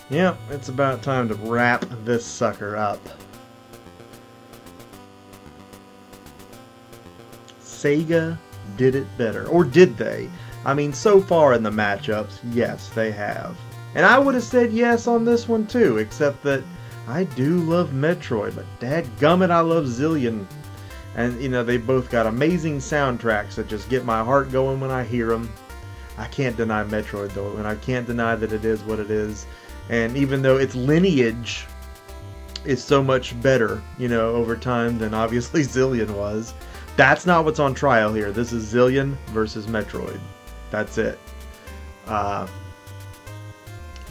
Yep, it's about time to wrap this sucker up. Sega did it better. Or did they? I mean, so far in the matchups, yes, they have. And I would have said yes on this one too, except that I do love Metroid, but dadgummit, I love Zillion. And, you know, they both got amazing soundtracks that just get my heart going when I hear them. I can't deny Metroid, though, and I can't deny that it is what it is. And even though its lineage is so much better, you know, over time than obviously Zillion was, that's not what's on trial here. This is Zillion versus Metroid. That's it. But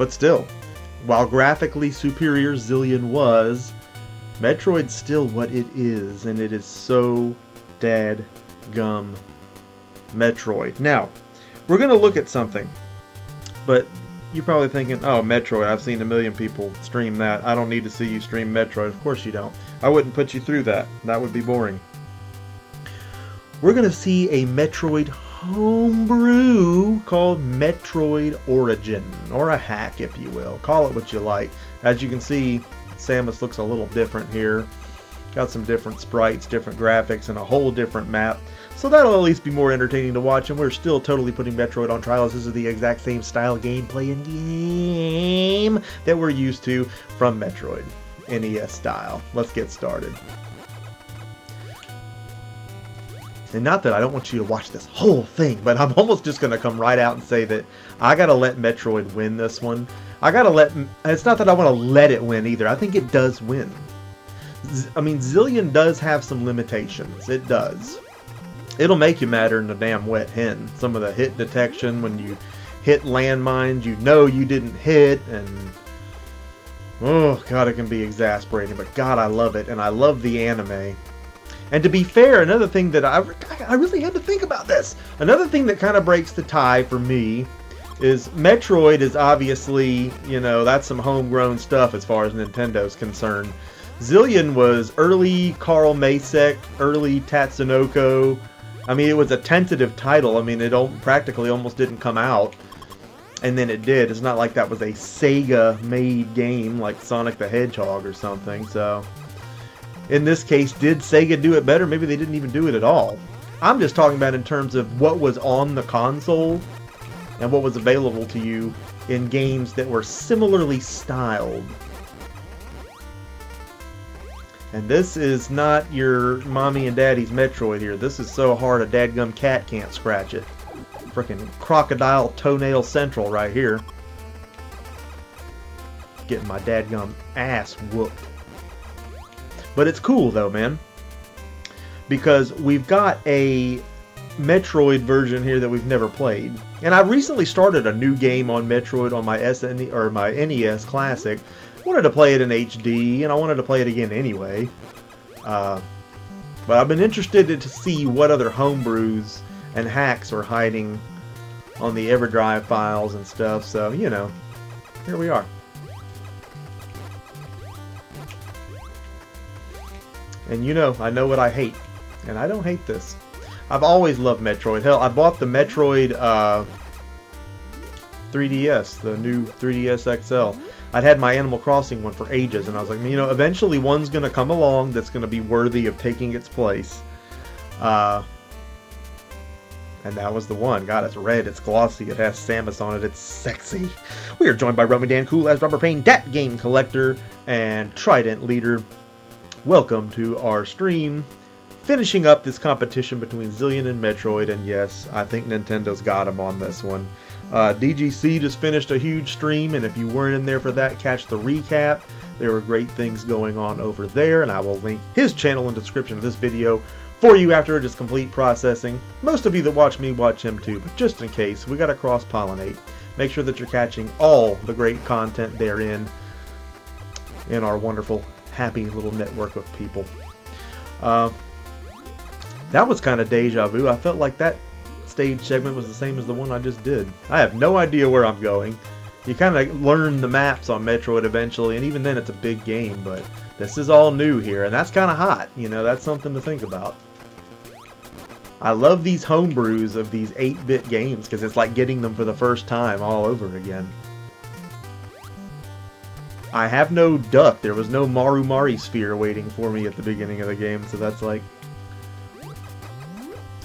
still, while graphically superior Zillion was, Metroid's still what it is, and it is so dadgum Metroid. Now, we're going to look at something, but you're probably thinking, oh, Metroid, I've seen a million people stream that. I don't need to see you stream Metroid. Of course you don't. I wouldn't put you through that. That would be boring. We're going to see a Metroid homebrew called Metroid Origin, or a hack, if you will. Call it what you like. As you can see, Samus looks a little different here. Got some different sprites, different graphics, and a whole different map. So that'll at least be more entertaining to watch, and we're still totally putting Metroid on trial. This is the exact same style gameplay and game that we're used to from Metroid, NES style. Let's get started. And not that I don't want you to watch this whole thing, but I'm almost just going to come right out and say that I got to let Metroid win this one. I got to let... It's not that I want to let it win either. I think it does win. I mean, Zillion does have some limitations. It does. It'll make you madder than a damn wet hen. Some of the hit detection, when you hit landmines, you know you didn't hit, and... Oh, God, it can be exasperating. But, God, I love it, and I love the anime. And to be fair, another thing that I really had to think about this. Another thing that kind of breaks the tie for me is Metroid is obviously, you know, that's some homegrown stuff as far as Nintendo's concerned. Zillion was early Carl Macek, early Tatsunoko. I mean, it was a tentative title. I mean, it practically almost didn't come out. And then it did. It's not like that was a Sega-made game like Sonic the Hedgehog or something, so... In this case, did Sega do it better? Maybe they didn't even do it at all. I'm just talking about in terms of what was on the console and what was available to you in games that were similarly styled. And this is not your mommy and daddy's Metroid here. This is so hard a dadgum cat can't scratch it. Frickin' Crocodile Toenail Central right here. Getting my dadgum ass whooped. But it's cool though, man, because we've got a Metroid version here that we've never played. And I recently started a new game on Metroid on my my NES Classic. I wanted to play it in HD, and I wanted to play it again anyway. But I've been interested to see what other homebrews and hacks are hiding on the EverDrive files and stuff. So, you know, here we are. And you know, I know what I hate. And I don't hate this. I've always loved Metroid. Hell, I bought the Metroid 3DS, the new 3DS XL. I'd had my Animal Crossing one for ages, and I was like, you know, eventually one's going to come along that's going to be worthy of taking its place. And that was the one. God, it's red, it's glossy, it has Samus on it, it's sexy. We are joined by Romy Dan Cool as Rubber Pain, DatGameCollector, and Trident Leader. Welcome to our stream, finishing up this competition between Zillion and Metroid, and yes, I think Nintendo's got him on this one. DGC just finished a huge stream, and if you weren't in there for that, catch the recap. There were great things going on over there, and I will link his channel in the description of this video for you after it is complete processing. Most of you that watch me watch him too, but just in case, we got to cross-pollinate. Make sure that you're catching all the great content therein in our wonderful happy little network of people. That was kind of deja vu. I felt like that stage segment was the same as the one I just did. I have no idea where I'm going. You kind of learn the maps on Metroid eventually, and even then it's a big game, but this is all new here, and that's kind of hot. You know, that's something to think about. I love these homebrews of these 8-bit games, because it's like getting them for the first time all over again. I have no duck. There was no Marumari sphere waiting for me at the beginning of the game, so that's like,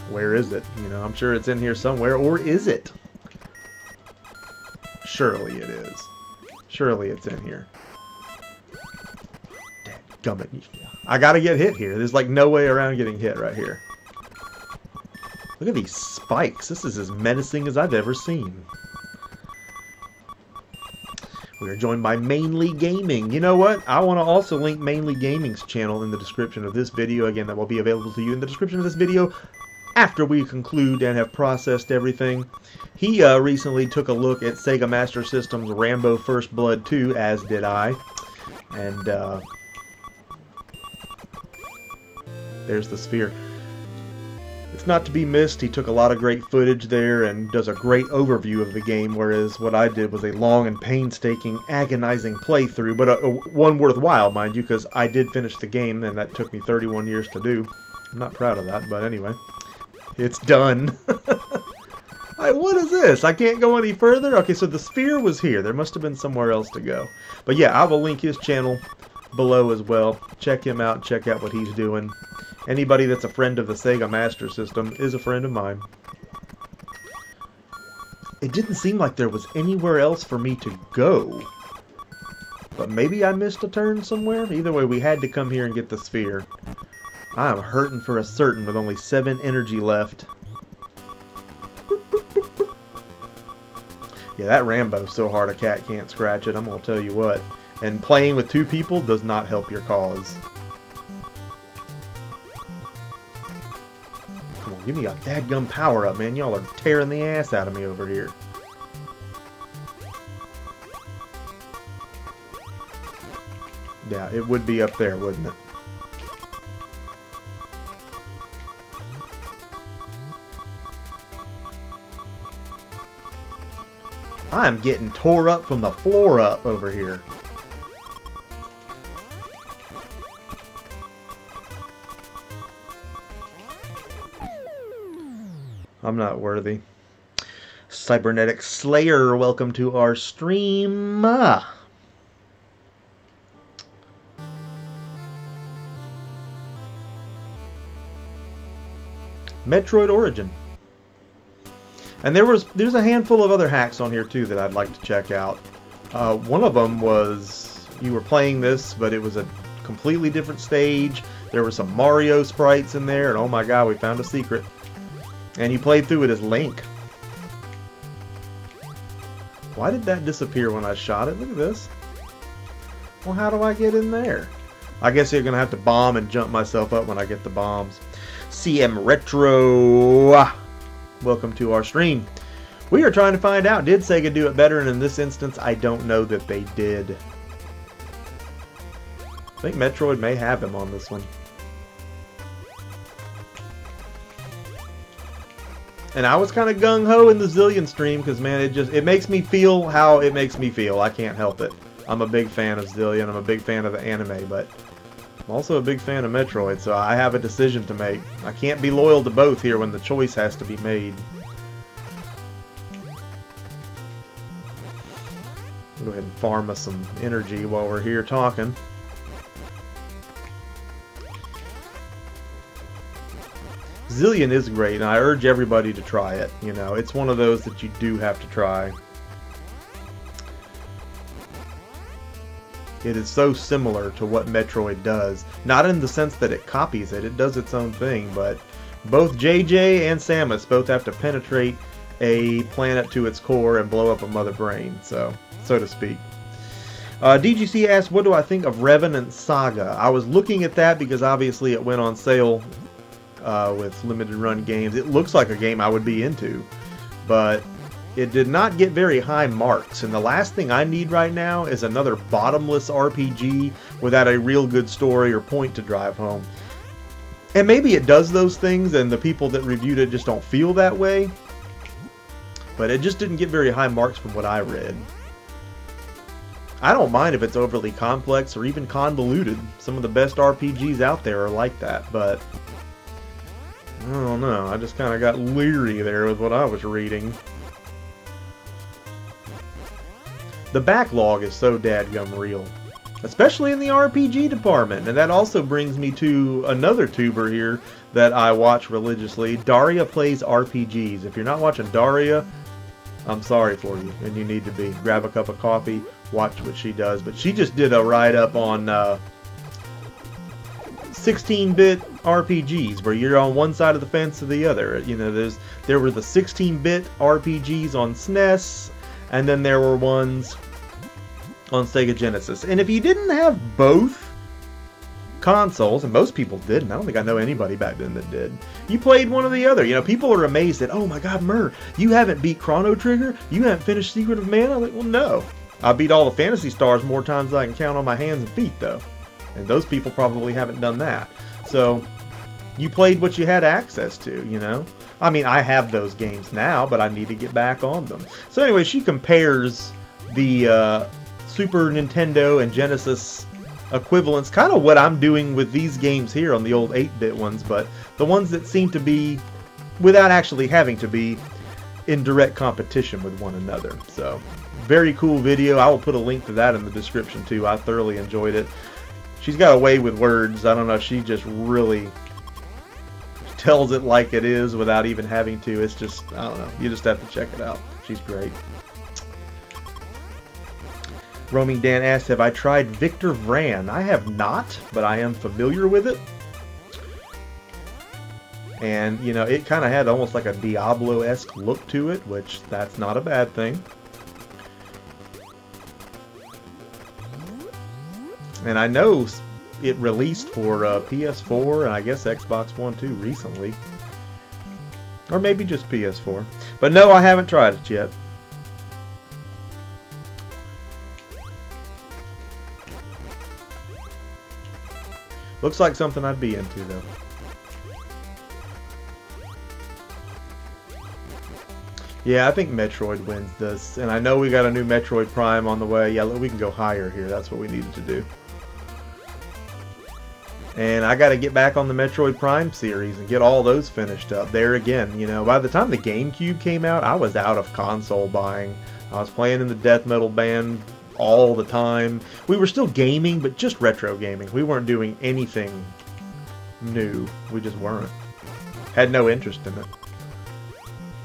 where is it? You know, I'm sure it's in here somewhere, or is it? Surely it is. Surely it's in here. Dadgummit. I gotta get hit here. There's like no way around getting hit right here. Look at these spikes. This is as menacing as I've ever seen. We are joined by Maine-ly Gaming. You know what? I want to also link Maine-ly Gaming's channel in the description of this video. Again, that will be available to you in the description of this video after we conclude and have processed everything. He recently took a look at Sega Master System's Rambo First Blood 2, as did I. And there's the sphere. It's not to be missed. He took a lot of great footage there and does a great overview of the game, whereas what I did was a long and painstaking, agonizing playthrough, but one worthwhile, mind you, because I did finish the game, and that took me 31 years to do. I'm not proud of that, but anyway. It's done. What is this? I can't go any further? Okay, so the sphere was here. There must have been somewhere else to go. But yeah, I will link his channel below as well. Check him out. Check out what he's doing. Anybody that's a friend of the Sega Master System is a friend of mine. It didn't seem like there was anywhere else for me to go. But maybe I missed a turn somewhere? Either way, we had to come here and get the sphere. I am hurting for a certain with only 7 energy left. Yeah, that Rambo's so hard a cat can't scratch it, I'm going to tell you what. And playing with 2 people does not help your cause. Come on, give me a dadgum power-up, man. Y'all are tearing the ass out of me over here. Yeah, it would be up there, wouldn't it? I'm getting tore up from the floor up over here. I'm not worthy. Cybernetic Slayer, welcome to our stream. Metroid Origin. And there's a handful of other hacks on here too that I'd like to check out. One of them was you were playing this, but it was a completely different stage. There were some Mario sprites in there, and oh my god, we found a secret. And you played through it as Link. Why did that disappear when I shot it? Look at this. Well, how do I get in there? I guess you're going to have to bomb and jump myself up when I get the bombs. CM Retro. Welcome to our stream. We are trying to find out, did Sega do it better? And in this instance, I don't know that they did. I think Metroid may have him on this one. And I was kind of gung-ho in the Zillion stream because, man, it makes me feel how it makes me feel. I can't help it. I'm a big fan of Zillion. I'm a big fan of the anime, but I'm also a big fan of Metroid, so I have a decision to make. I can't be loyal to both here when the choice has to be made. Go ahead and farm us some energy while we're here talking. Zillion is great, and I urge everybody to try it. You know, it's one of those that you do have to try. It is so similar to what Metroid does. Not in the sense that it copies it, it does its own thing, but both JJ and Samus both have to penetrate a planet to its core and blow up a mother brain, so to speak. DGC asked, what do I think of Revenant Saga? I was looking at that because obviously it went on sale with limited run games. It looks like a game I would be into, but it did not get very high marks, and the last thing I need right now is another bottomless RPG without a real good story or point to drive home. And maybe it does those things and the people that reviewed it just don't feel that way, but it just didn't get very high marks from what I read. I don't mind if it's overly complex or even convoluted. Some of the best RPGs out there are like that, but I don't know. I just kind of got leery there with what I was reading. The backlog is so dadgum real. especially in the RPG department. And that also brings me to another tuber here that I watch religiously, DariaPlaysRPGs. If you're not watching Daria, I'm sorry for you, and you need to be. Grab a cup of coffee, watch what she does. But she just did a write-up on 16-bit RPGs, where you're on one side of the fence or the other. You know, there were the 16-bit RPGs on SNES, and then there were ones on Sega Genesis. And if you didn't have both consoles, and most people didn't, I don't think I know anybody back then that did, you played one or the other. You know, people are amazed that, oh my god, Mur, you haven't beat Chrono Trigger? You haven't finished Secret of Mana? I'm like, well, no. I beat all the Phantasy Stars more times than I can count on my hands and feet, though. And those people probably haven't done that. So, you played what you had access to, you know? I mean, I have those games now, but I need to get back on them. So anyway, she compares the Super Nintendo and Genesis equivalents, kind of what I'm doing with these games here on the old 8-bit ones, but the ones that seem to be, without actually having to be, in direct competition with one another. So, very cool video. I will put a link to that in the description too. I thoroughly enjoyed it. She's got a way with words. I don't know, she just really tells it like it is without even having to. It's just, I don't know, you just have to check it out. She's great. Roaming Dan asked, have I tried Victor Vran? I have not, but I am familiar with it. And, you know, it kind of had almost like a Diablo-esque look to it, which that's not a bad thing. And I know it released for PS4 and I guess Xbox One too recently. Or maybe just PS4. But no, I haven't tried it yet. Looks like something I'd be into, though. Yeah, I think Metroid wins this. And I know we got a new Metroid Prime on the way. Yeah, we can go higher here. That's what we needed to do. And I got to get back on the Metroid Prime series and get all those finished up. There again, you know, by the time the GameCube came out, I was out of console buying. I was playing in the death metal band all the time. We were still gaming, but just retro gaming. We weren't doing anything new. We just weren't. Had no interest in it.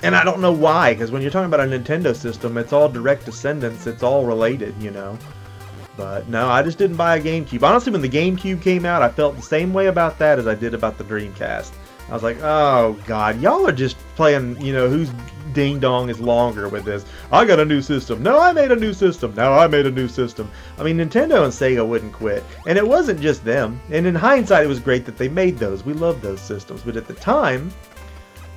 And I don't know why, because when you're talking about a Nintendo system, it's all direct descendants. It's all related, you know. But no, I just didn't buy a GameCube. Honestly, when the GameCube came out, I felt the same way about that as I did about the Dreamcast. I was like, oh god, y'all are just playing, you know, whose ding dong is longer with this. I got a new system. No, I made a new system. No, I made a new system. I mean, Nintendo and Sega wouldn't quit. And it wasn't just them. And in hindsight, it was great that they made those. We loved those systems. But at the time,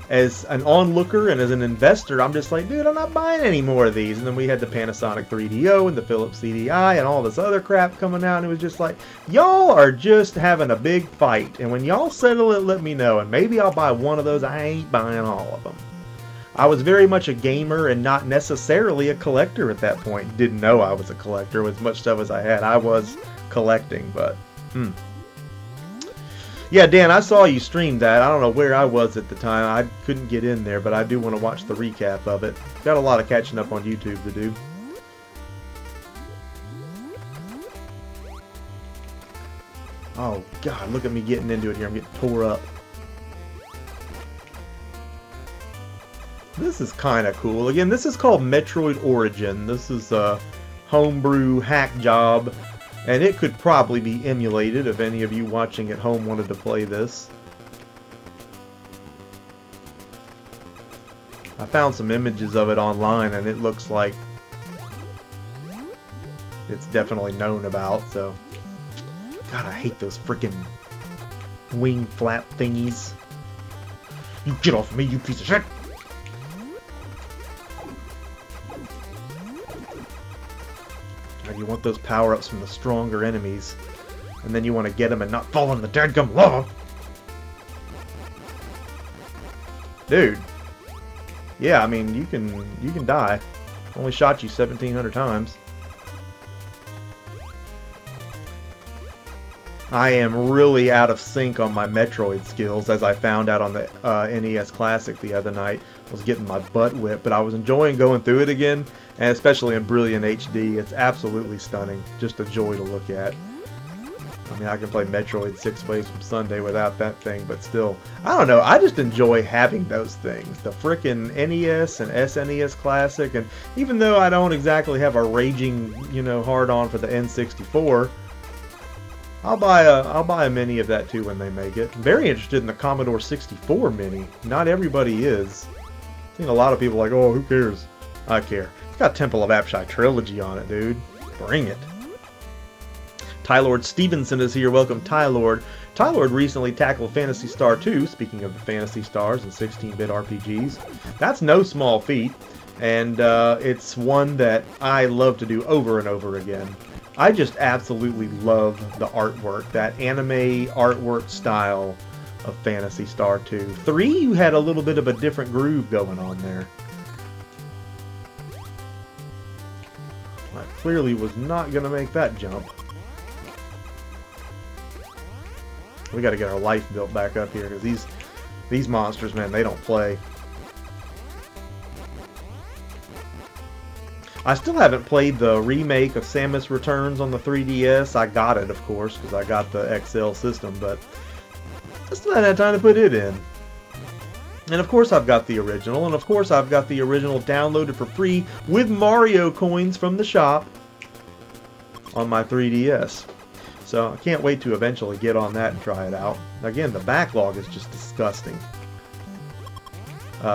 as an onlooker and as an investor, I'm just like, dude, I'm not buying any more of these. And then we had the Panasonic 3DO and the Philips CDI and all this other crap coming out. And it was just like, y'all are just having a big fight. And when y'all settle it, let me know. And maybe I'll buy one of those. I ain't buying all of them. I was very much a gamer and not necessarily a collector at that point. Didn't know I was a collector with as much stuff as I had. I was collecting, but yeah, Dan, I saw you stream that. I don't know where I was at the time. I couldn't get in there, but I do want to watch the recap of it. Got a lot of catching up on YouTube to do. Oh, God, look at me getting into it here. I'm getting tore up. This is kind of cool. Again, this is called Metroid Origin. This is a homebrew hack job. And it could probably be emulated if any of you watching at home wanted to play this. I found some images of it online and it looks like it's definitely known about, so. God, I hate those freaking wing flap thingies. You get off of me, you piece of shit! You want those power-ups from the stronger enemies, and then you want to get them and not fall in the dadgum lava. Dude. Yeah, I mean, you can die. Only shot you 1,700 times. I am really out of sync on my Metroid skills, as I found out on the NES Classic the other night. I was getting my butt whipped, but I was enjoying going through it again. and especially in brilliant HD, it's absolutely stunning. Just a joy to look at. I mean, I can play Metroid 6 Ways from Sunday without that thing, but still, I don't know, I just enjoy having those things. The frickin' NES and SNES Classic, and even though I don't exactly have a raging, you know, hard-on for the N64, I'll buy a mini of that too when they make it. I'm very interested in the Commodore 64 mini. Not everybody is. I think a lot of people are like, oh, who cares? I care. It's got Temple of Apshai Trilogy on it, dude. Bring it. Tylord Stevenson is here. Welcome, Tylord. Tylord recently tackled Phantasy Star 2, speaking of the Phantasy Stars and 16-bit RPGs. That's no small feat, and it's one that I love to do over and over again. I just absolutely love the artwork, that anime artwork style of Phantasy Star 2. 3, you had a little bit of a different groove going on there. I clearly was not going to make that jump. We got to get our life built back up here, because these monsters, man, they don't play. I still haven't played the remake of Samus Returns on the 3DS. I got it, of course, because I got the XL system, but I still haven't had time to put it in. And of course I've got the original, and of course I've got the original downloaded for free with Mario coins from the shop on my 3DS. So I can't wait to eventually get on that and try it out. Again, the backlog is just disgusting.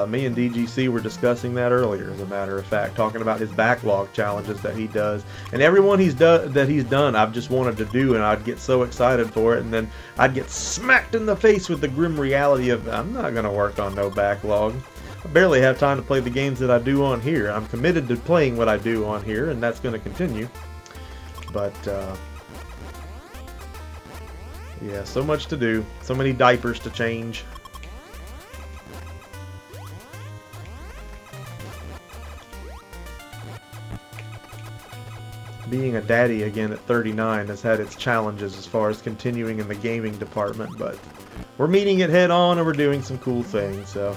Me and DGC were discussing that earlier, as a matter of fact, talking about his backlog challenges that he does. And every one he's done, I've just wanted to do, and I'd get so excited for it, and then I'd get smacked in the face with the grim reality of, I'm not going to work on no backlog. I barely have time to play the games that I do on here. I'm committed to playing what I do on here, and that's going to continue. But, yeah, so much to do. So many diapers to change. Being a daddy again at 39 has had its challenges as far as continuing in the gaming department, but we're meeting it head on and we're doing some cool things. So,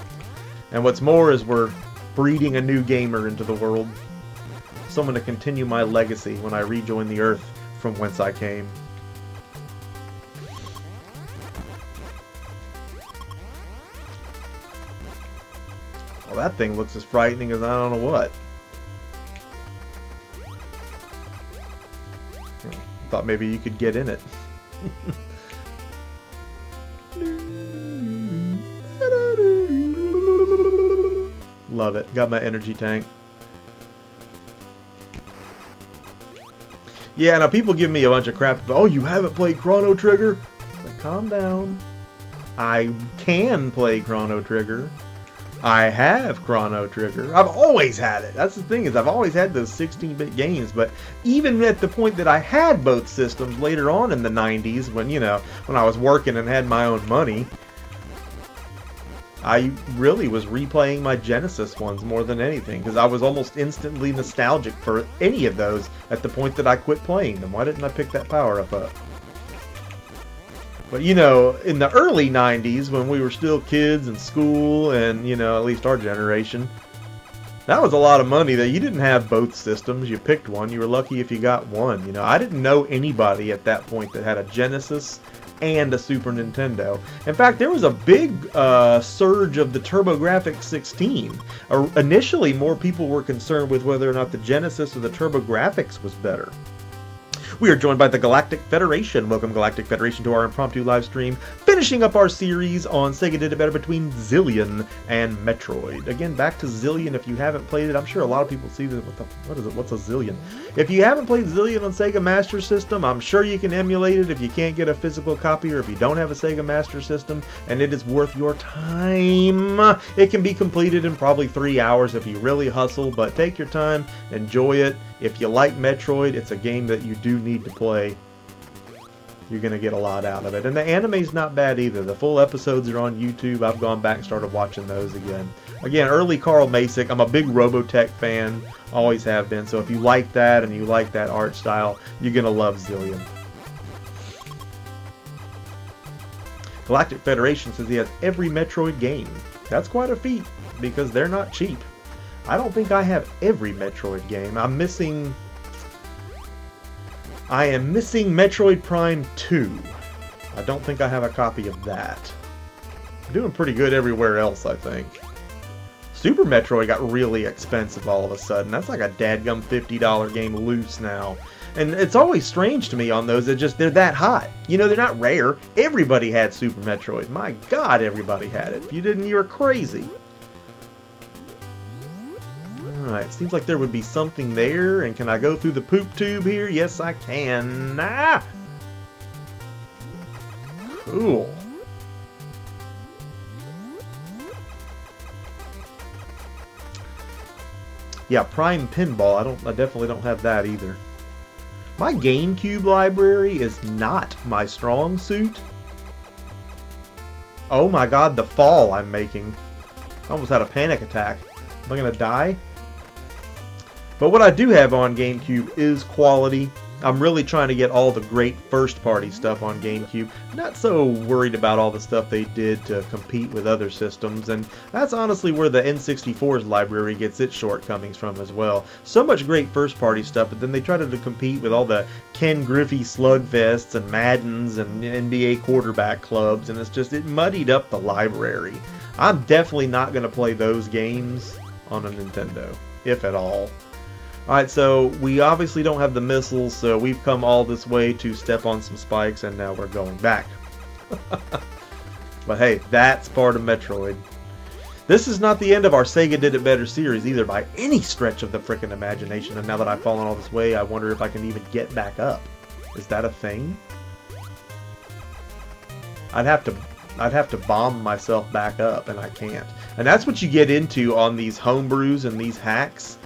and what's more is we're breeding a new gamer into the world. Someone to continue my legacy when I rejoin the earth from whence I came. Well, that thing looks as frightening as I don't know what. Thought maybe you could get in it. Love it. Got my energy tank. Yeah, now people give me a bunch of crap. Oh, you haven't played Chrono Trigger? But calm down. I can play Chrono Trigger. I have Chrono Trigger. I've always had it. That's the thing, is I've always had those 16-bit games, but even at the point that I had both systems later on in the 90s, when, you know, when I was working and had my own money, I really was replaying my Genesis ones more than anything, because I was almost instantly nostalgic for any of those at the point that I quit playing them. Why didn't I pick that power-up up? But, you know, in the early 90s, when we were still kids in school, and, you know, at least our generation, that was a lot of money that you didn't have both systems. You picked one. You were lucky if you got one. You know, I didn't know anybody at that point that had a Genesis and a Super Nintendo. In fact, there was a big surge of the TurboGrafx 16. Initially, more people were concerned with whether or not the Genesis or the TurboGrafx was better. We are joined by the Galactic Federation. Welcome, Galactic Federation, to our impromptu live stream, finishing up our series on Sega Did It Better between Zillion and Metroid. Again, back to Zillion. If you haven't played it, I'm sure a lot of people see that. What is it? What's a Zillion? If you haven't played Zillion on Sega Master System, I'm sure you can emulate it if you can't get a physical copy, or if you don't have a Sega Master System, and it is worth your time. It can be completed in probably 3 hours if you really hustle, but take your time, enjoy it. If you like Metroid, it's a game that you do need to play. You're going to get a lot out of it. And the anime's not bad either. The full episodes are on YouTube. I've gone back and started watching those again. Again, early Carl Masick. I'm a big Robotech fan. Always have been. So if you like that and you like that art style, you're going to love Zillion. Galactic Federation says he has every Metroid game. That's quite a feat, because they're not cheap. I don't think I have every Metroid game. I am missing Metroid Prime 2. I don't think I have a copy of that. I'm doing pretty good everywhere else, I think. Super Metroid got really expensive all of a sudden. That's like a dadgum $50 game loose now. And it's always strange to me on those, they're that hot. You know, they're not rare. Everybody had Super Metroid. My God, everybody had it. If you didn't, you were crazy. Alright, seems like there would be something there. And can I go through the poop tube here? Yes, I can. Ah! Cool. Yeah, Prime Pinball. I definitely don't have that either. My GameCube library is not my strong suit. Oh my God, the fall I'm making. I almost had a panic attack. Am I gonna die? But what I do have on GameCube is quality. I'm really trying to get all the great first-party stuff on GameCube. Not so worried about all the stuff they did to compete with other systems, and that's honestly where the N64's library gets its shortcomings from as well. So much great first-party stuff, but then they tried to compete with all the Ken Griffey Slugfests and Maddens and NBA quarterback clubs, and it muddied up the library. I'm definitely not going to play those games on a Nintendo, if at all. Alright, so we obviously don't have the missiles, so we've come all this way to step on some spikes, and now we're going back. But hey, that's part of Metroid. This is not the end of our Sega Did It Better series either, by any stretch of the frickin' imagination, and now that I've fallen all this way, I wonder if I can even get back up. Is that a thing? I'd have to bomb myself back up, and I can't. And that's what you get into on these homebrews and these hacks.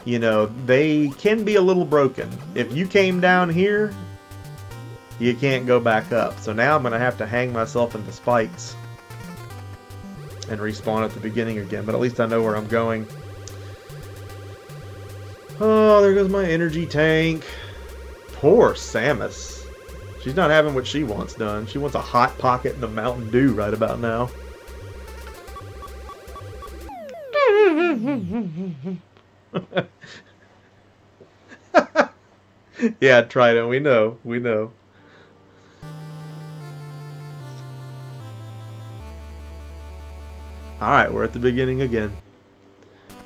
You know, they can be a little broken. If you came down here, you can't go back up. So now I'm going to have to hang myself in the spikes and respawn at the beginning again. But at least I know where I'm going. Oh, there goes my energy tank. Poor Samus. She's not having what she wants done. She wants a Hot Pocket and a Mountain Dew right about now. Yeah, Trident, we know. Alright, we're at the beginning again.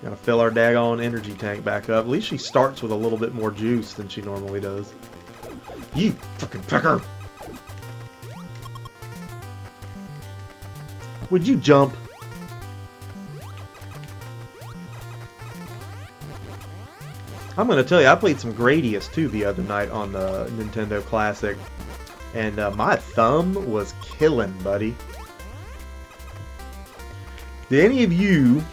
Gotta fill our daggone energy tank back up. At least she starts with a little bit more juice than she normally does. You fucking pecker! Would you jump? I'm going to tell you, I played some Gradius too the other night on the Nintendo Classic, and my thumb was killing, buddy. Did any of you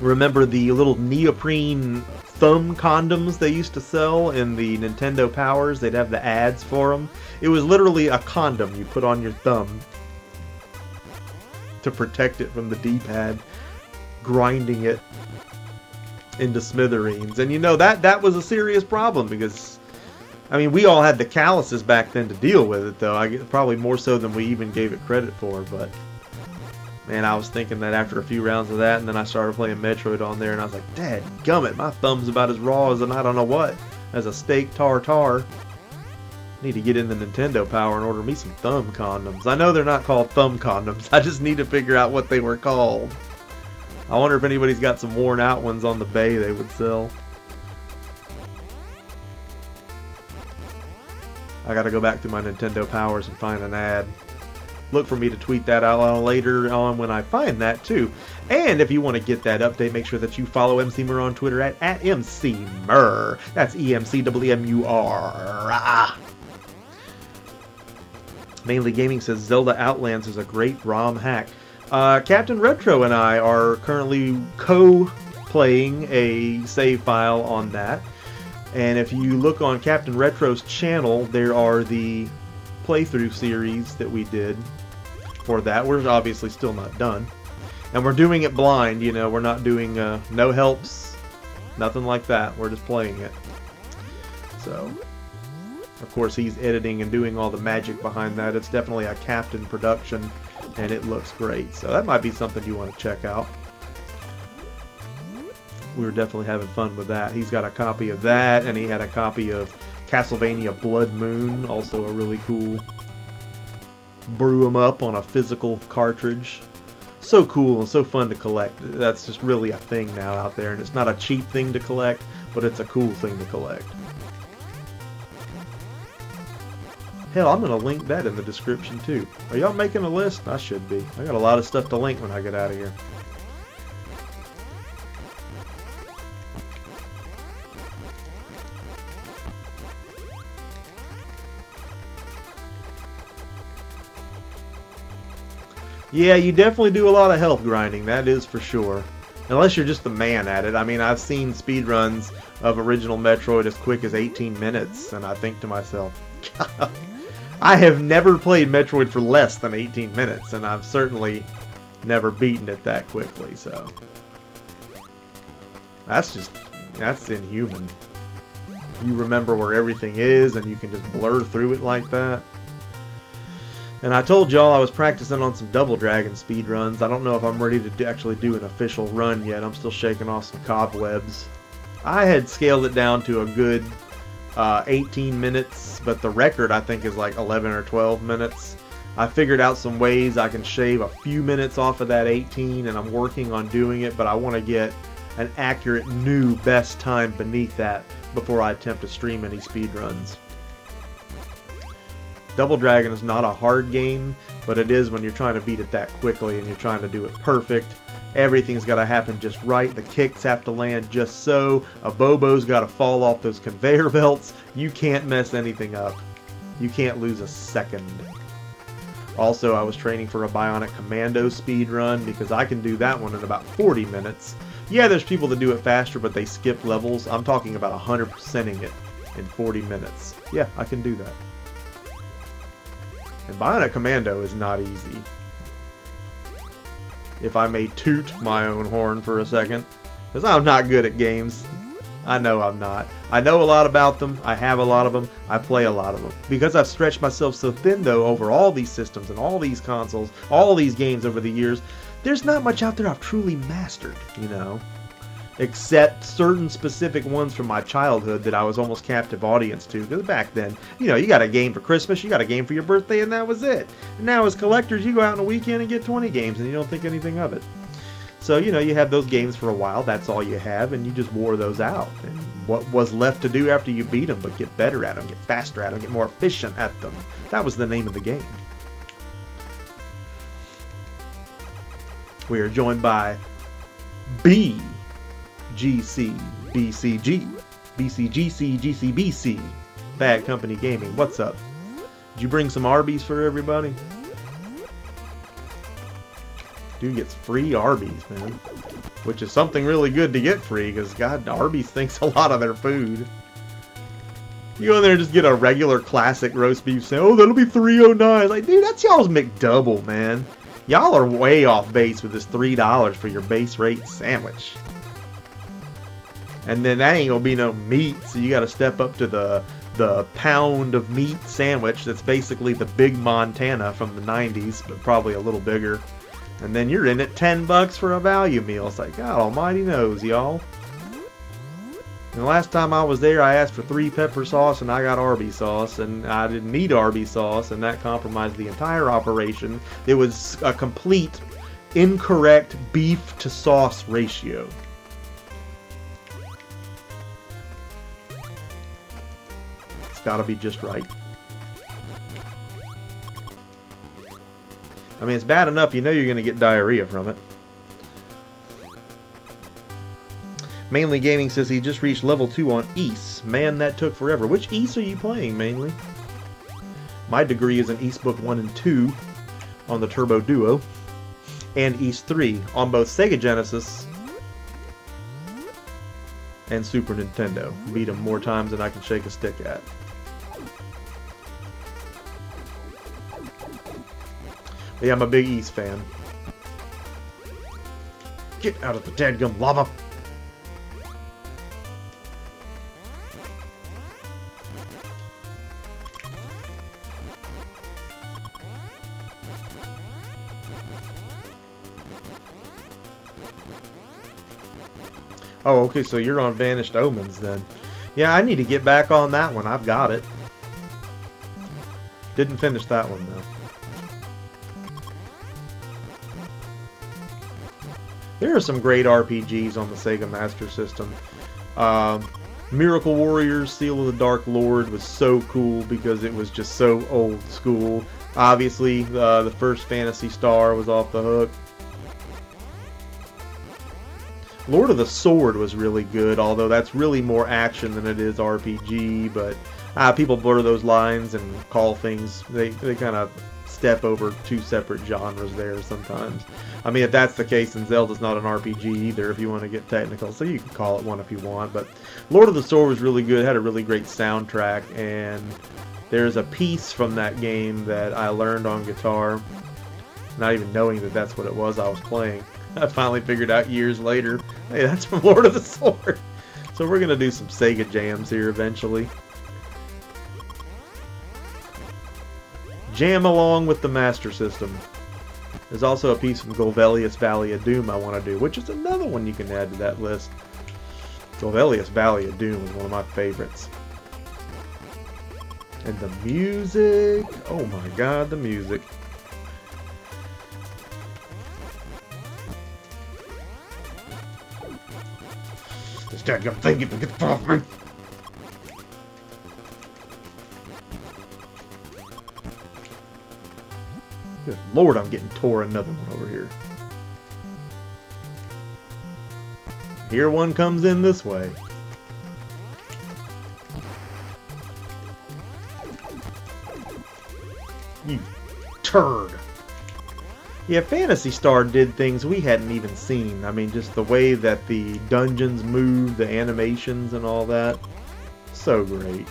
remember the little neoprene thumb condoms they used to sell in the Nintendo Powers? They'd have the ads for them. It was literally a condom you put on your thumb to protect it from the D-pad, grinding it into smithereens. And you know, that was a serious problem, because I mean, we all had the calluses back then to deal with it, though. Probably more so than we even gave it credit for. But man, I was thinking that after a few rounds of that, and then I started playing Metroid on there, and I was like, dadgummit, my thumb's about as raw as I don't know what, as a steak tartare. Need to get in the Nintendo Power and order me some thumb condoms. I know they're not called thumb condoms. I just need to figure out what they were called. I wonder if anybody's got some worn out ones on the bay they would sell. I gotta go back to my Nintendo Powers and find an ad. Look for me to tweet that out later on when I find that too. And if you want to get that update, make sure that you follow Emceemur on Twitter at Emceemur. That's EMCEEMUR. Maine-ly Gaming says Zelda Outlands is a great ROM hack. Captain Retro and I are currently co-playing a save file on that. And if you look on Captain Retro's channel, there are the playthrough series that we did for that. We're obviously still not done. And we're doing it blind, you know. We're not doing no helps, nothing like that. We're just playing it. So, of course, he's editing and doing all the magic behind that. It's definitely a Captain production, and it looks great. So that might be something you want to check out. we were definitely having fun with that. He's got a copy of that, and he had a copy of Castlevania Blood Moon, also a really cool brew 'em up on a physical cartridge. So cool and so fun to collect. That's just really a thing now out there, and it's not a cheap thing to collect, but it's a cool thing to collect. Hell, I'm going to link that in the description too. Are y'all making a list? I should be. I got a lot of stuff to link when I get out of here. Yeah, you definitely do a lot of health grinding, that is for sure. Unless you're just the man at it. I mean, I've seen speedruns of original Metroid as quick as 18 minutes, and I think to myself, God, I have never played Metroid for less than 18 minutes, and I've certainly never beaten it that quickly, so... that's inhuman. You remember where everything is, and you can just blur through it like that. And I told y'all I was practicing on some Double Dragon speedruns. I don't know if I'm ready to actually do an official run yet. I'm still shaking off some cobwebs. I had scaled it down to a good 18 minutes, but the record I think is like 11 or 12 minutes. I figured out some ways I can shave a few minutes off of that 18, and I'm working on doing it, but I want to get an accurate new best time beneath that before I attempt to stream any speedruns. Double Dragon is not a hard game, but it is when you're trying to beat it that quickly and you're trying to do it perfect. Everything's got to happen just right. The kicks have to land just so. A Bobo's got to fall off those conveyor belts. You can't mess anything up. You can't lose a second. Also, I was training for a Bionic Commando speedrun because I can do that one in about 40 minutes. Yeah, there's people that do it faster, but they skip levels. I'm talking about 100%ing it in 40 minutes. Yeah, I can do that. And Bionic Commando is not easy. If I may toot my own horn for a second. Because I'm not good at games. I know I'm not. I know a lot about them. I have a lot of them. I play a lot of them. Because I've stretched myself so thin, though, over all these systems and all these consoles, all these games over the years, there's not much out there I've truly mastered, you know. Except certain specific ones from my childhood that I was almost captive audience to. Because back then, you know, you got a game for Christmas, you got a game for your birthday, and that was it. And now as collectors, you go out on a weekend and get 20 games, and you don't think anything of it. So, you know, you have those games for a while, that's all you have, and you just wore those out. And what was left to do after you beat them, but get better at them, get faster at them, get more efficient at them. That was the name of the game. We are joined by BGC, BCG, BCGC, GCBC, Bad Company Gaming. What's up? Did you bring some Arby's for everybody? Dude gets free Arby's, man. Which is something really good to get free, because, God, Arby's thinks a lot of their food. You go in there and just get a regular classic roast beef sandwich. Oh, that'll be $3.09. Like, dude, that's y'all's McDouble, man. Y'all are way off base with this $3 for your base rate sandwich. And then that ain't gonna be no meat, so you gotta step up to the pound of meat sandwich that's basically the Big Montana from the 90s, but probably a little bigger. And then you're in at $10 for a value meal. It's like, God almighty knows, y'all. And the last time I was there, I asked for 3 pepper sauce, and I got Arby's sauce, and I didn't need Arby's sauce, and that compromised the entire operation. It was a complete incorrect beef to sauce ratio. It's gotta be just right. I mean, it's bad enough you know you're going to get diarrhea from it. Maine-ly Gaming says he just reached level 2 on Ys. Man, that took forever. Which Ys are you playing, Maine-ly? My degree is in Ys Book 1 and 2 on the Turbo Duo, and Ys 3 on both Sega Genesis and Super Nintendo. Beat them more times than I can shake a stick at. Yeah, I'm a big Ys fan. Get out of the dadgum lava! Oh, okay, so you're on Vanished Omens then. Yeah, I need to get back on that one. I've got it. Didn't finish that one, though. There are some great RPGs on the Sega Master System. Miracle Warriors, Seal of the Dark Lord was so cool because it was just so old school. Obviously, the first Phantasy Star was off the hook. Lord of the Sword was really good, although that's really more action than it is RPG, but people blur those lines and call things, they kind of step over two separate genres there sometimes. I mean, if that's the case, then Zelda's not an RPG either, if you want to get technical, so you can call it one if you want, but Lord of the Sword was really good, had a really great soundtrack, and there's a piece from that game that I learned on guitar, not even knowing that that's what it was I was playing. I finally figured out years later, hey, that's from Lord of the Sword. So we're going to do some Sega jams here eventually. Jam along with the Master System. There's also a piece from Golvellius Valley of Doom I want to do, which is another one you can add to that list. Golvellius Valley of Doom is one of my favorites. And the music, oh my god, the music. This dadgum thing, get the off me. Good lord, I'm getting tore another one over here. Here one comes in this way. You turd. Yeah, Phantasy Star did things we hadn't even seen. I mean, just the way that the dungeons move, the animations and all that. So great.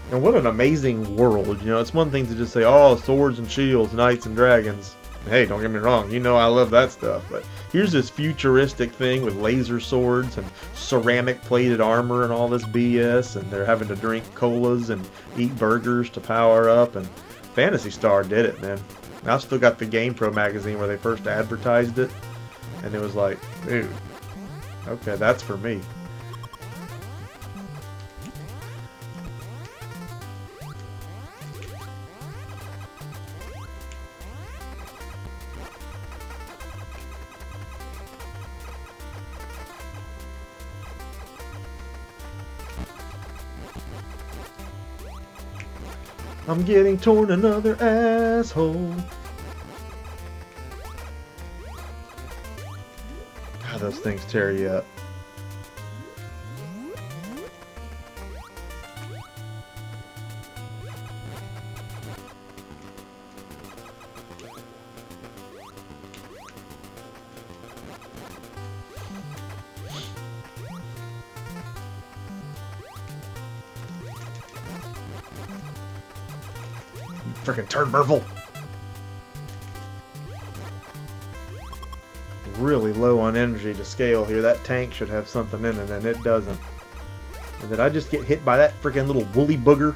And what an amazing world. You know, it's one thing to just say, oh, swords and shields, knights and dragons. Hey, don't get me wrong, you know I love that stuff. But here's this futuristic thing with laser swords and ceramic plated armor and all this BS. And they're having to drink colas and eat burgers to power up. And Phantasy Star did it, man. And I've still got the GamePro magazine where they first advertised it. And it was like, dude, okay, that's for me. I'm getting torn another asshole. God, those things tear you up. Freaking turd burble. Really low on energy to scale here. That tank should have something in it, and it doesn't. And did I just get hit by that freaking little woolly booger?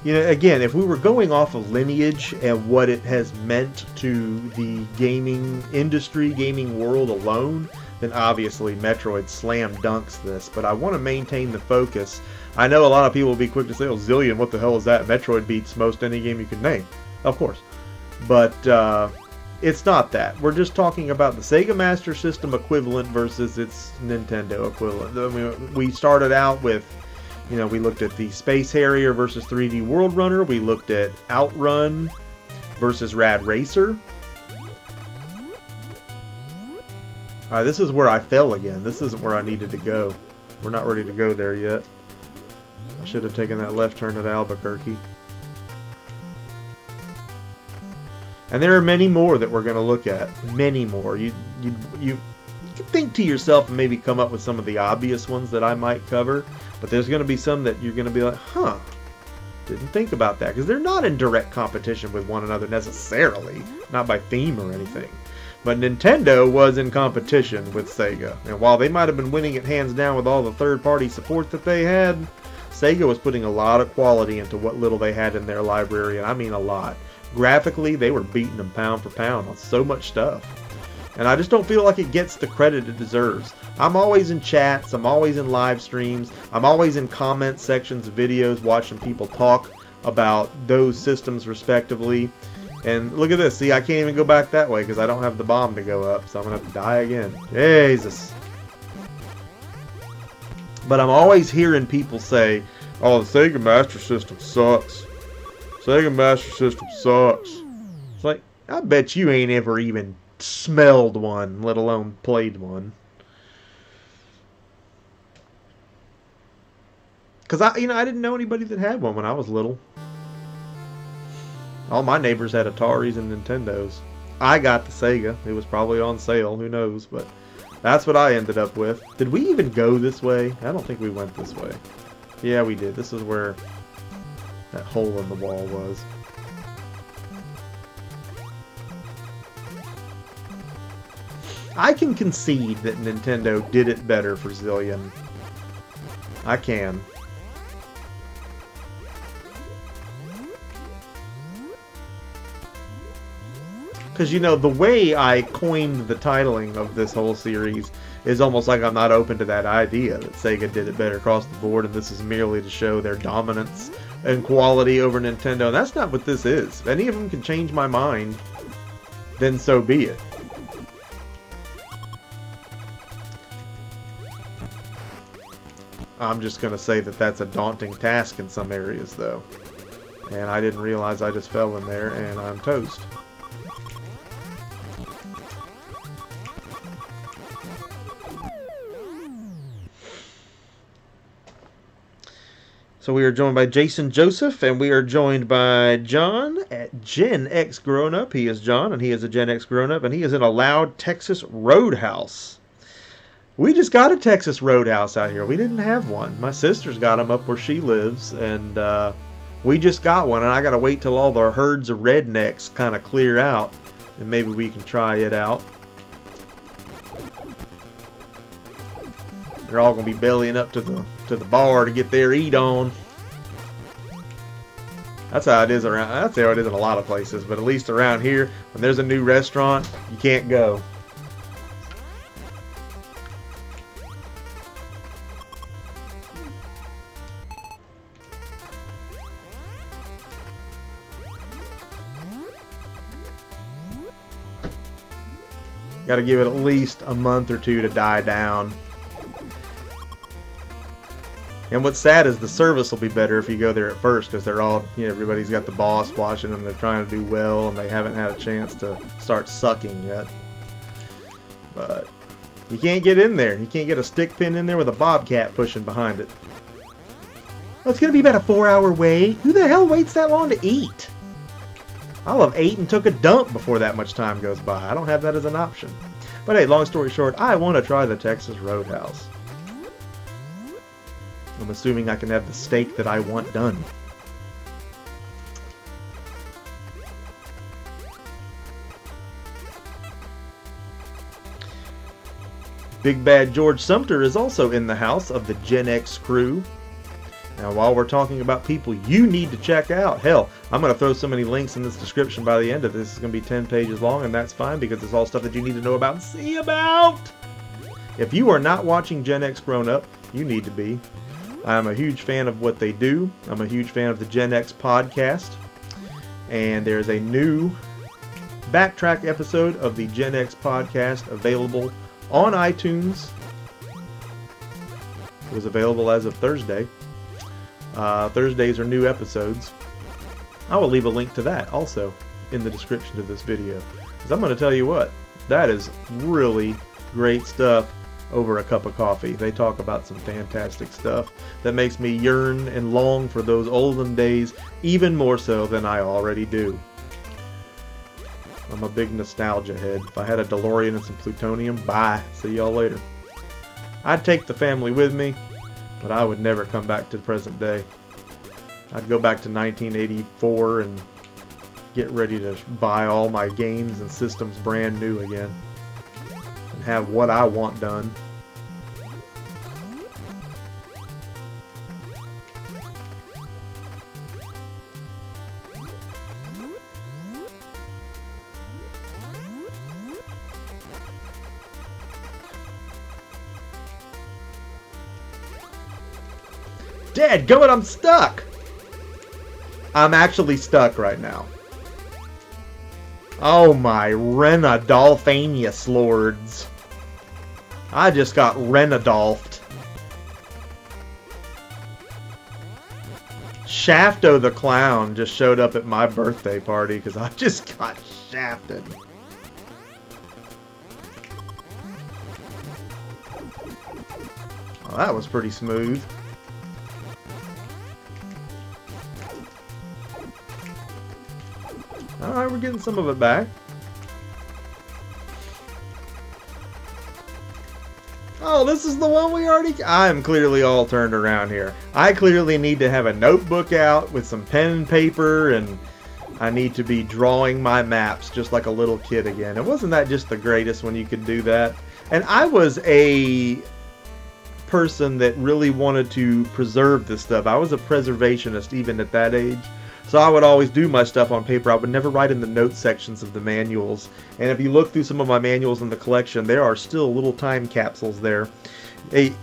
You know, again, if we were going off of lineage and what it has meant to the gaming industry, gaming world alone, then obviously Metroid slam dunks this. But I want to maintain the focus. I know a lot of people will be quick to say, oh, Zillion, what the hell is that? Metroid beats most any game you can name. Of course. But it's not that. We're just talking about the Sega Master System equivalent versus its Nintendo equivalent. I mean, we started out with, you know, we looked at the Space Harrier versus 3D World Runner. We looked at Outrun versus Rad Racer. Alright, this is where I fell again. This isn't where I needed to go. We're not ready to go there yet. I should have taken that left turn at Albuquerque. And there are many more that we're going to look at. Many more. can think to yourself and maybe come up with some of the obvious ones that I might cover, but there's going to be some that you're going to be like, huh, didn't think about that, because they're not in direct competition with one another necessarily, not by theme or anything. But Nintendo was in competition with Sega, and while they might have been winning it hands down with all the third-party support that they had, Sega was putting a lot of quality into what little they had in their library, and I mean a lot. Graphically, they were beating them pound for pound on so much stuff. And I just don't feel like it gets the credit it deserves. I'm always in chats, I'm always in live streams, I'm always in comment sections of videos watching people talk about those systems respectively. And look at this, see, I can't even go back that way because I don't have the bomb to go up, so I'm going to have to die again. Jesus. But I'm always hearing people say, oh, the Sega Master System sucks. Sega Master System sucks. It's like, I bet you ain't ever even smelled one, let alone played one. Because I didn't know anybody that had one when I was little. All my neighbors had Ataris and Nintendos. I got the Sega. It was probably on sale, who knows, but that's what I ended up with. Did we even go this way? I don't think we went this way. Yeah, we did. This is where that hole in the wall was. I can concede that Nintendo did it better for Zillion. I can. Because, you know, the way I coined the titling of this whole series is almost like I'm not open to that idea that Sega did it better across the board, and this is merely to show their dominance and quality over Nintendo. And that's not what this is. If any of them can change my mind, then so be it. I'm just going to say that that's a daunting task in some areas, though. And I didn't realize I just fell in there, and I'm toast. So we are joined by Jason Joseph, and we are joined by John at GenXGrownUp. He is John, and he is a GenXGrownUp, and he is in a loud Texas Roadhouse. We just got a Texas Roadhouse out here. We didn't have one. My sister's got them up where she lives, and we just got one, and I got to wait till all the herds of rednecks kind of clear out, and maybe we can try it out. They're all going to be bellying up to the bar to get their eat on. That's how it is around. That's how it is in a lot of places, but at least around here, when there's a new restaurant, you can't go. Got to give it at least a month or two to die down. And what's sad is the service will be better if you go there at first, because they're all, you know, everybody's got the boss watching them, they're trying to do well, and they haven't had a chance to start sucking yet. But you can't get in there. You can't get a stick pin in there with a bobcat pushing behind it. Well, it's going to be about a 4-hour wait. Who the hell waits that long to eat? I'll have ate and took a dump before that much time goes by. I don't have that as an option. But hey, long story short, I want to try the Texas Roadhouse. I'm assuming I can have the steak that I want done. Big Bad George Sumter is also in the house of the Gen X crew. Now, while we're talking about people you need to check out, hell, I'm going to throw so many links in this description by the end of this. It's going to be 10 pages long, and that's fine because it's all stuff that you need to know about and see about. If you are not watching GenXGrownUp, you need to be. I'm a huge fan of what they do. I'm a huge fan of the Gen X podcast. And there's a new backtrack episode of the Gen X podcast available on iTunes. It was available as of Thursday. Thursdays are new episodes. I will leave a link to that also in the description of this video. Because I'm going to tell you what, that is really great stuff over a cup of coffee. They talk about some fantastic stuff that makes me yearn and long for those olden days even more so than I already do. I'm a big nostalgia head. If I had a DeLorean and some plutonium, bye. See y'all later. I'd take the family with me, but I would never come back to the present day. I'd go back to 1984 and get ready to buy all my games and systems brand new again. And have what I want done. Dadgummit, I'm stuck! I'm actually stuck right now. Oh my Renadolphanius lords. I just got Renadolphed. Shafto the Clown just showed up at my birthday party because I just got shafted. Well, that was pretty smooth. Alright, we're getting some of it back. Oh, this is the one we already... I'm clearly all turned around here. I clearly need to have a notebook out with some pen and paper, and I need to be drawing my maps just like a little kid again. And wasn't that just the greatest when you could do that? And I was a person that really wanted to preserve this stuff. I was a preservationist even at that age. So I would always do my stuff on paper. I would never write in the note sections of the manuals. And if you look through some of my manuals in the collection, there are still little time capsules there.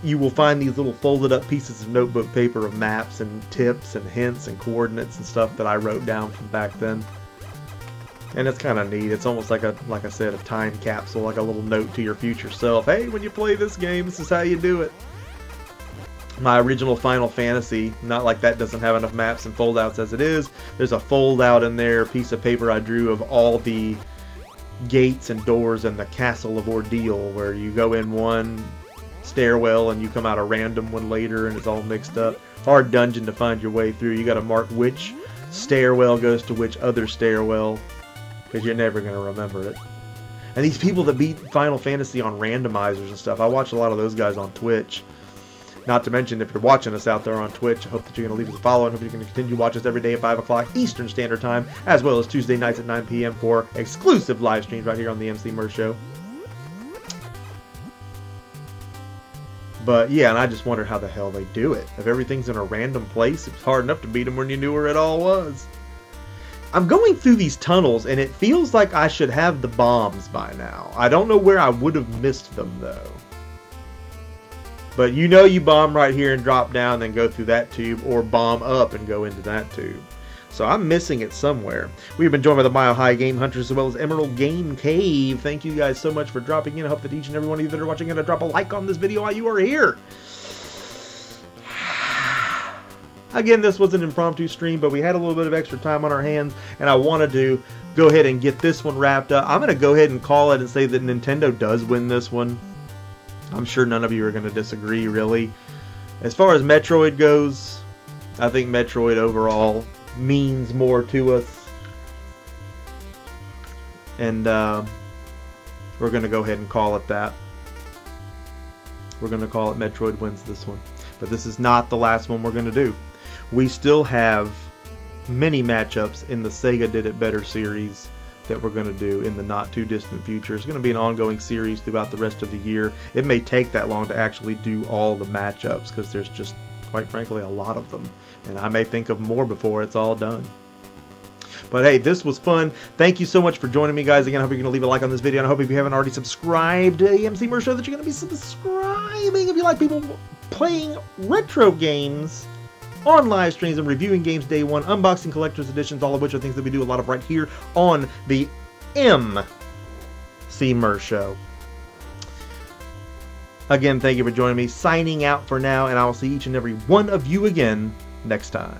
You will find these little folded up pieces of notebook paper of maps and tips and hints and coordinates and stuff that I wrote down from back then. And it's kind of neat. It's almost like like I said, a time capsule, like a little note to your future self. Hey, when you play this game, this is how you do it. My original Final Fantasy, not like that doesn't have enough maps and foldouts as it is. There's a foldout in there, piece of paper I drew of all the gates and doors in the Castle of Ordeal, where you go in one stairwell and you come out a random one later and it's all mixed up. Hard dungeon to find your way through. You got to mark which stairwell goes to which other stairwell, because you're never going to remember it. And these people that beat Final Fantasy on randomizers and stuff, I watch a lot of those guys on Twitch. Not to mention, if you're watching us out there on Twitch, I hope that you're going to leave us a follow, and hope you're going to continue to watch us every day at 5 o'clock Eastern Standard Time, as well as Tuesday nights at 9 p.m. for exclusive live streams right here on the Emceemur Show. But yeah, and I just wonder how the hell they do it. If everything's in a random place, it's hard enough to beat them when you knew where it all was. I'm going through these tunnels, and it feels like I should have the bombs by now. I don't know where I would have missed them, though. But you know you bomb right here and drop down, then go through that tube, or bomb up and go into that tube. So I'm missing it somewhere. We've been joined by the Mile High Game Hunters as well as Emerald Game Cave. Thank you guys so much for dropping in. I hope that each and every one of you that are watching are going to drop a like on this video while you are here. Again, this was an impromptu stream, but we had a little bit of extra time on our hands, and I wanted to go ahead and get this one wrapped up. I'm going to go ahead and call it and say that Nintendo does win this one. I'm sure none of you are going to disagree, really. As far as Metroid goes, I think Metroid overall means more to us. And we're going to go ahead and call it that. We're going to call it Metroid wins this one. But this is not the last one we're going to do. We still have many matchups in the Sega Did It Better series that we're going to do in the not too distant future. It's going to be an ongoing series throughout the rest of the year. It may take that long to actually do all the matchups because there's just, quite frankly, a lot of them. And I may think of more before it's all done. But hey, this was fun. Thank you so much for joining me, guys. Again, I hope you're going to leave a like on this video. And I hope if you haven't already subscribed to the Emceemur Show that you're going to be subscribing if you like people playing retro games on live streams and reviewing games day one, unboxing collector's editions, all of which are things that we do a lot of right here on the Emceemur Show. Again, thank you for joining me. Signing out for now, and I will see each and every one of you again next time.